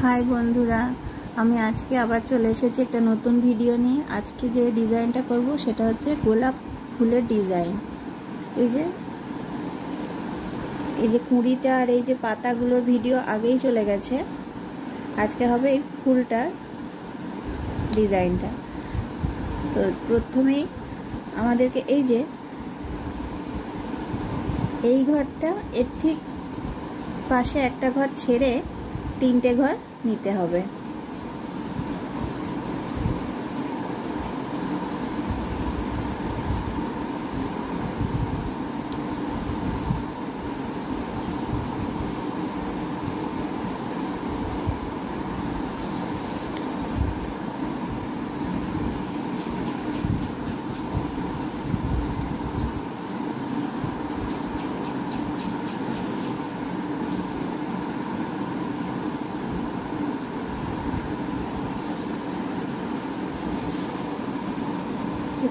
हाय बंधुरा আমি আজকে আবার চলে এসেছি একটা নতুন ভিডিও নিয়ে। আজকে যে ডিজাইনটা করব সেটা হচ্ছে গোলাপ ফুলের ডিজাইন। এই যে কুঁড়িটা আর এই যে পাতাগুলোর ভিডিও আগেই চলে গেছে। আজকে হবে এই ফুলটার ডিজাইনটা। তো প্রথমেই আমাদেরকে এই যে এই ঘরটা এর ঠিক পাশে একটা ঘর ছেড়ে তিনটে ঘর নিতে হবে।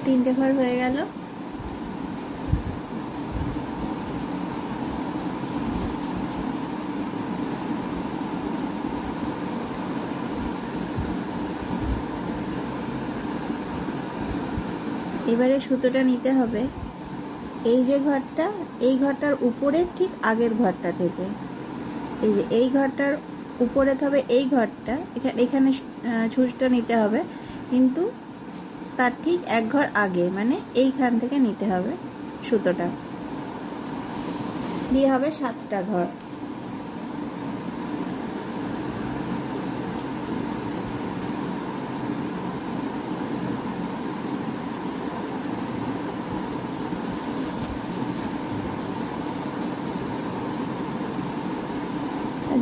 তিনটে ঘর হয়ে গেল। এবারে সুতোটা নিতে হবে এই যে ঘরটা, এই ঘরটার উপরের ঠিক আগের ঘরটা থেকে। এই যে এই ঘরটার উপরে হবে এই ঘরটা, এখানে সুতোটা নিতে হবে, কিন্তু তার ঠিক এক ঘর আগে, মানে এইখান থেকে নিতে হবে সুতোটা, দিয়ে হবে 7টা ঘর।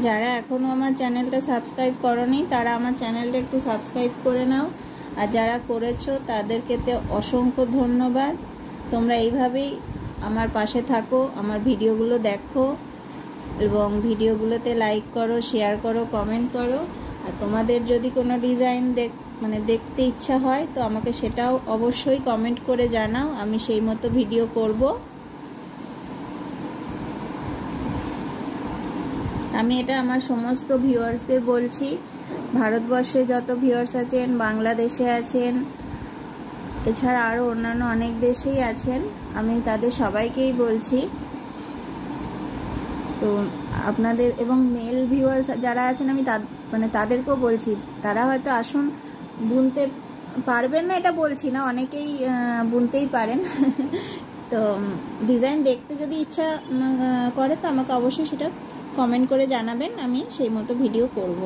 যারা এখনো আমার চ্যানেলটা সাবস্ক্রাইব করোনি তারা আমার চ্যানেলটা একটু সাবস্ক্রাইব করে নাও, আর যারা করেছো তাদেরকে তো অসংখ্য ধন্যবাদ। তোমরা এইভাবেই আমার পাশে থাকো, আমার ভিডিওগুলো দেখো এবং ভিডিওগুলোতে লাইক করো, শেয়ার করো, কমেন্ট করো। আর তোমাদের যদি কোনো ডিজাইন দেখতে ইচ্ছা হয় তো আমাকে সেটাও অবশ্যই কমেন্ট করে জানাও, আমি সেই মতো ভিডিও করব। আমি এটা আমার সমস্ত ভিউয়ার্সদের বলছি, ভারতবর্ষে যত ভিউয়ার্স আছেন, বাংলাদেশে আছেন, এছাড়া আরও অন্যান্য অনেক দেশেই আছেন, আমি তাদের সবাইকেই বলছি। তো আপনাদের এবং মেল ভিউয়ার্স যারা আছেন আমি তাদেরকেও বলছি, তারা হয়তো আসুন বুনতে পারবেন না এটা বলছি না, অনেকেই বুনতেই পারেন। তো ডিজাইন দেখতে যদি ইচ্ছা করে তো আমাকে অবশ্যই সেটা কমেন্ট করে জানাবেন, আমি সেই মতো ভিডিও করব।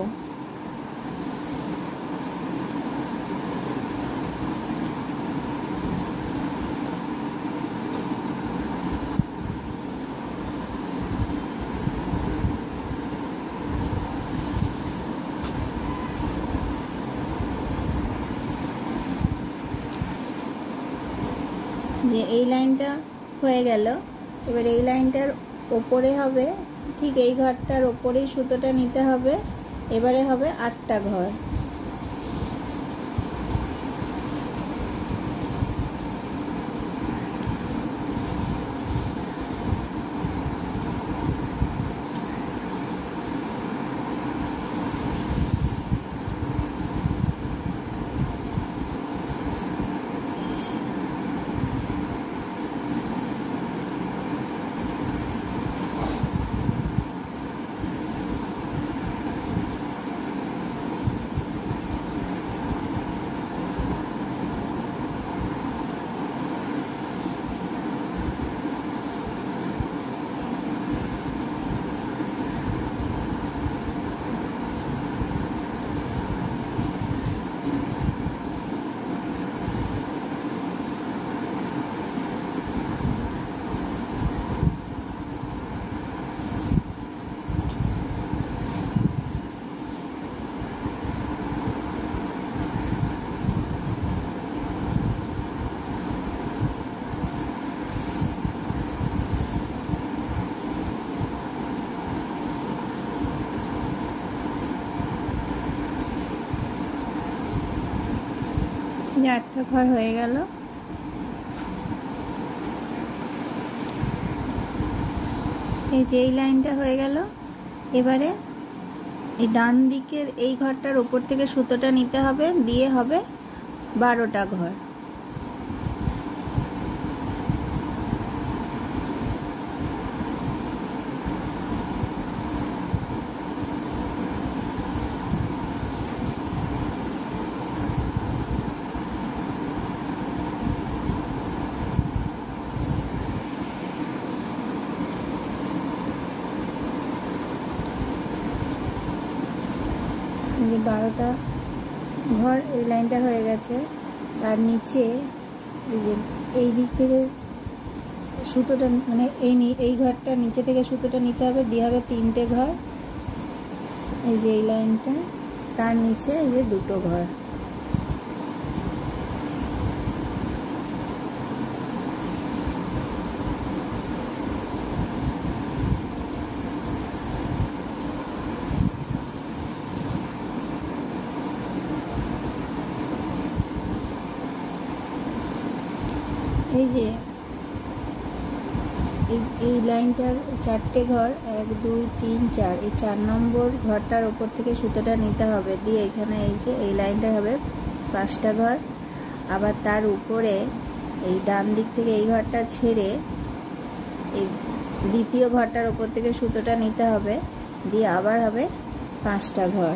যে এই লাইনটা হয়ে গেল, এবার এই লাইনটার ওপরে হবে, ঠিক এই ঘরটার ওপরেই সুতোটা নিতে হবে। এবারে হবে 8টা ঘর। যে 8টা ঘর হয়ে গেল। এই যে এই লাইনটা হয়ে গেল। এবারে এই ডান দিকের এই ঘরটার উপর থেকে সুতোটা নিতে হবে, দিয়ে হবে 12টা ঘর। যে 12টা ঘর এই লাইনটা হয়ে গেছে। তার নিচে এই যে এই দিক থেকে সুতোটা মানে এই ঘরটা নিচে থেকে সুতোটা নিতে হবে, দিয়ে হবে 3টে ঘর। এই যে এই লাইনটা, তার নিচে এই যে 2টো ঘর। এই যে এই লাইনটার 4টে ঘর, 1 2 3 4, এই 4 নম্বর ঘরটার ওপর থেকে সুতোটা নিতে হবে, দিয়ে এখানে এই যে এই লাইনটা হবে 5টা ঘর। আবার তার উপরে এই ডান দিক থেকে এই ঘরটা ছেড়ে এই দ্বিতীয় ঘরটার ওপর থেকে সুতোটা নিতে হবে, দিয়ে আবার হবে 5টা ঘর।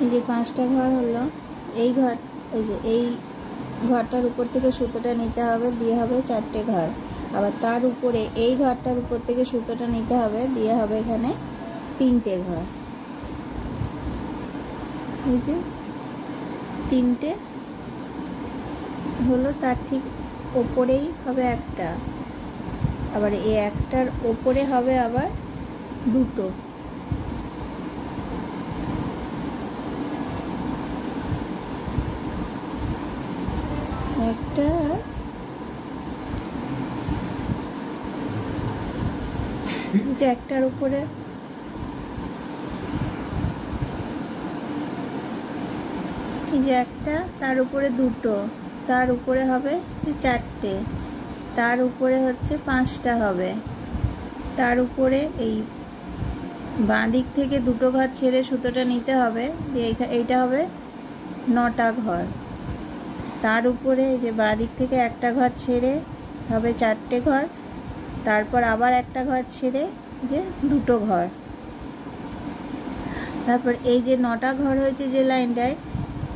এই যে 5টা ঘর হলো, এই ঘর এই যে এই ঘরটার উপর থেকে সুতোটা নিতে হবে, দিয়ে হবে 4টে ঘর। আবার তার উপরে এই ঘরটার উপর থেকে সুতোটা নিতে হবে, দিয়ে হবে এখানে 3টে ঘর। এই যে 3টে হলো, তার ঠিক ওপরেই হবে একটা, আবার এই একটার ওপরে হবে আবার 2টো। একটা যে একটার উপরে এই যে একটা, তার উপরে 2টো, তার উপরে হবে 4টে, তার উপরে হচ্ছে 5টা হবে, তার উপরে এই বাঁ দিক থেকে 2টো ঘর ছেড়ে সুতোটা নিতে হবে, দিয়ে এইটা হবে 9টা ঘর। তার উপরে এই যে বাঁ দিক থেকে একটা ঘর ছেড়ে হবে 4টে ঘর, তারপর আবার একটা ঘর ছেড়ে যে 2টো ঘর। তারপর এই যে 9টা ঘর হয়েছে যে লাইনটায়,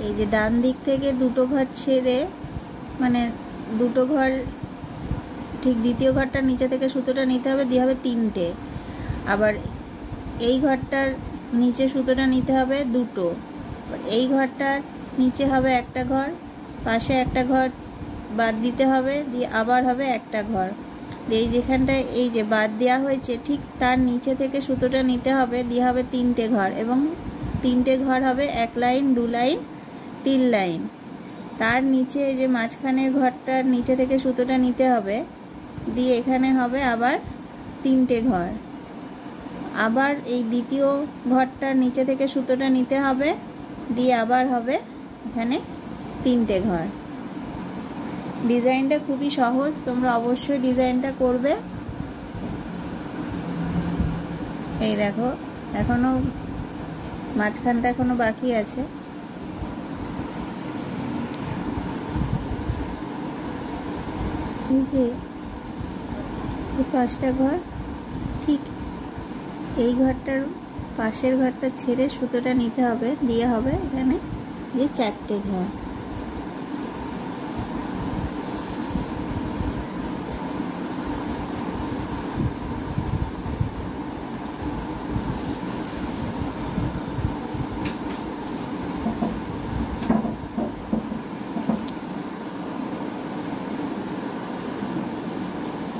এই যে ডান দিক থেকে 2টো ঘর ছেড়ে মানে 2টো ঘর ঠিক দ্বিতীয় ঘরটার নিচে থেকে সুতোটা নিতে হবে, দিয়ে হবে 3টে। আবার এই ঘরটার নিচে সুতোটা নিতে হবে 2টো, এই ঘরটার নিচে হবে একটা ঘর, পাশে একটা ঘর বাদ দিতে হবে, দিয়ে আবার হবে একটা ঘর। এই যেখানটায় এই যে বাদ দেওয়া হয়েছে ঠিক তার নিচে থেকে সুতোটা নিতে হবে, দিয়ে হবে 3টে ঘর, এবং 3টে ঘর হবে 1 লাইন 2 লাইন 3 লাইন। তার নিচে এই যে মাঝখানের ঘরটার নিচে থেকে সুতোটা নিতে হবে, দিয়ে এখানে হবে আবার 3টে ঘর। আবার এই দ্বিতীয় ঘরটার নিচে থেকে সুতোটা নিতে হবে, দিয়ে আবার হবে এখানে 3টে ঘর। ডিজাইনটা খুবই সহজ, তোমরা অবশ্যই ডিজাইনটা করবে। এই দেখো এখনো মাঝখানটা এখনো বাকি আছে। এই যে 5টা ঘর, ঠিক এই ঘরটার পাশের ঘরটা ছেড়ে সুতোটা নিতে হবে, দিয়ে হবে এখানে যে 4টে ঘর।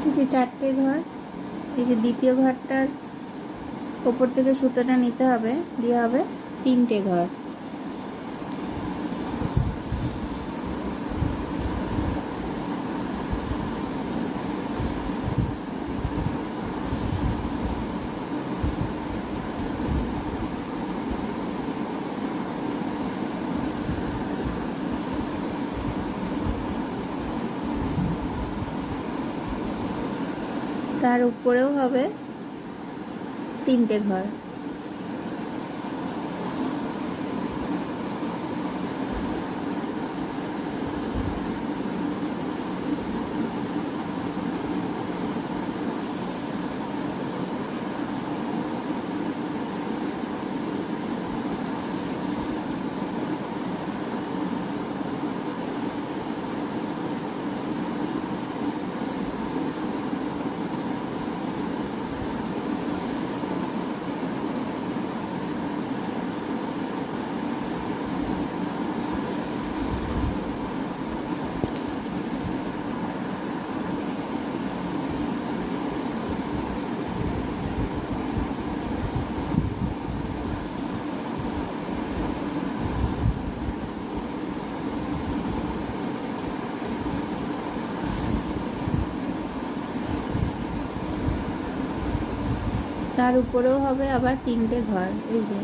এই যে 4টে ঘর। এই যে দ্বিতীয় ঘরটার ওপর থেকে সুতোটা নিতে হবে, দিয়ে হবে 3টে ঘর। তার উপরেও হবে 3টে ঘর। তার উপরেও হবে আবার 3টে ঘর। এই যে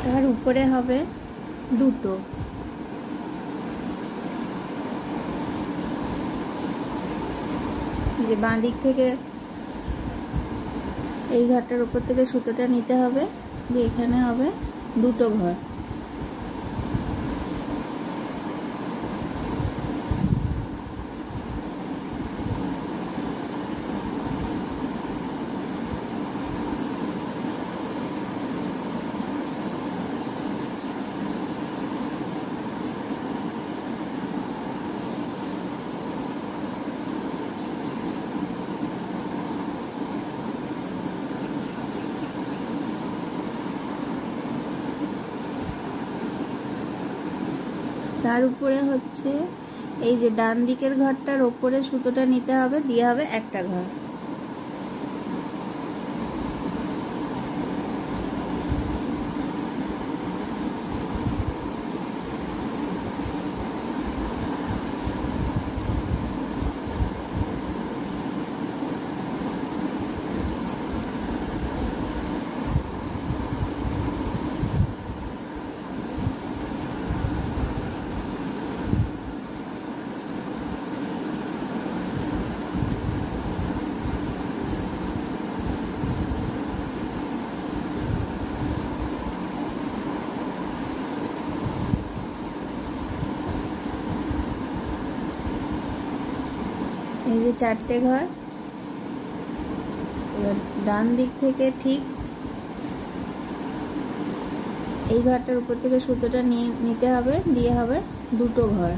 তার উপরে হবে 2টো। যে বাঁ দিক থেকে এই ঘরটার উপর থেকে সুতোটা নিতে হবে, দিয়ে এখানে হবে 2টো ঘর। তার উপরে হচ্ছে এই যে ডান দিকের ঘরটার ওপরে সুতোটা নিতে হবে, দিয়ে হবে 1টা ঘর। এই যে 4টে ঘর। এবার ডান দিক থেকে ঠিক এই ঘরটার উপর থেকে সুতোটা নিতে হবে, দিয়ে হবে 2টো ঘর।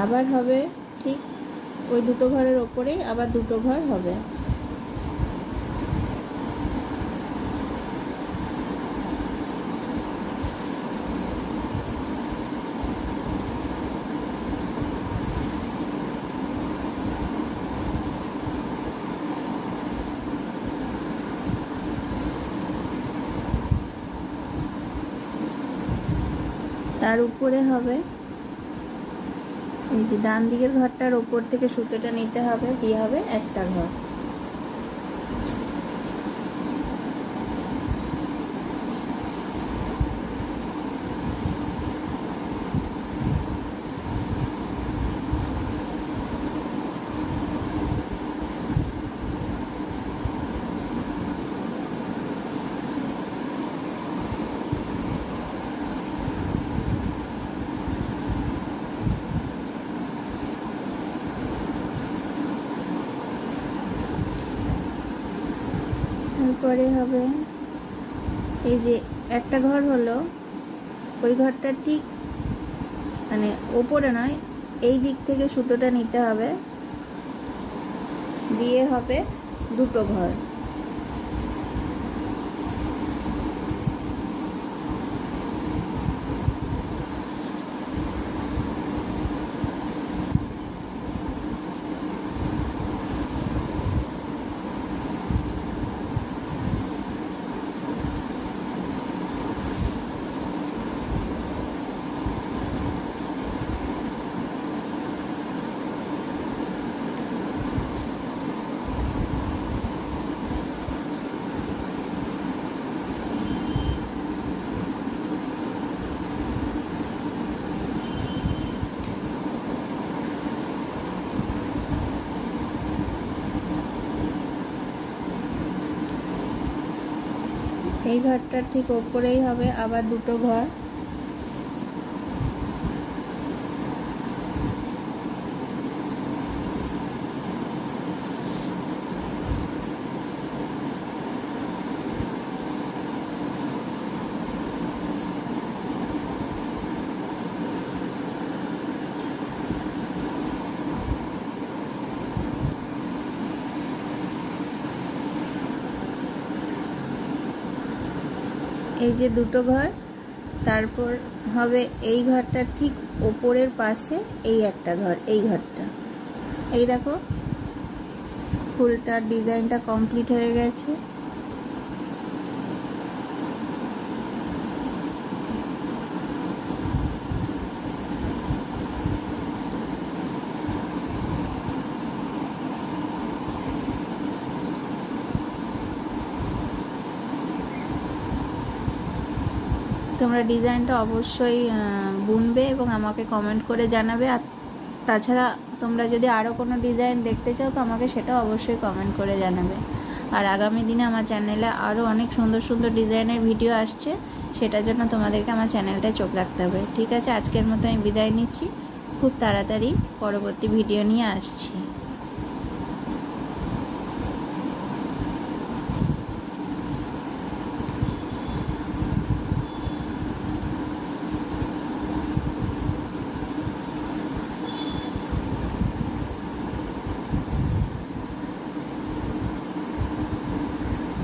আবার হবে ঠিক ওই 2টো ঘরের ওপরেই আবার 2টো ঘর হবে। তার উপরে হবে এই যে ডান দিকের ঘরটার ওপর থেকে সুতোটা নিতে হবে, কি হবে একটা ঘর। তারপরে হবে এই যে একটা ঘর হলো, ওই ঘরটা ঠিক মানে ওপরে নয়, এই দিক থেকে সুতোটা নিতে হবে, দিয়ে হবে দুটো ঘর। এই ঘরটার ঠিক ওপরেই হবে আবার দুটো ঘর। এই যে দুটো ঘর, তারপর হবে এই ঘরটার ঠিক ওপরের পাশে এই একটা ঘর, এই ঘরটা। এই দেখো ফুলটার ডিজাইনটা কমপ্লিট হয়ে গেছে। তোমরা ডিজাইনটা অবশ্যই বুনবে এবং আমাকে কমেন্ট করে জানাবে। আর তাছাড়া তোমরা যদি আরও কোনো ডিজাইন দেখতে চাও তো আমাকে সেটাও অবশ্যই কমেন্ট করে জানাবে। আর আগামী দিনে আমার চ্যানেলে আরও অনেক সুন্দর সুন্দর ডিজাইনের ভিডিও আসছে, সেটার জন্য তোমাদেরকে আমার চ্যানেলটায় চোখ রাখতে হবে। ঠিক আছে, আজকের মতো আমি বিদায় নিচ্ছি, খুব তাড়াতাড়ি পরবর্তী ভিডিও নিয়ে আসছি।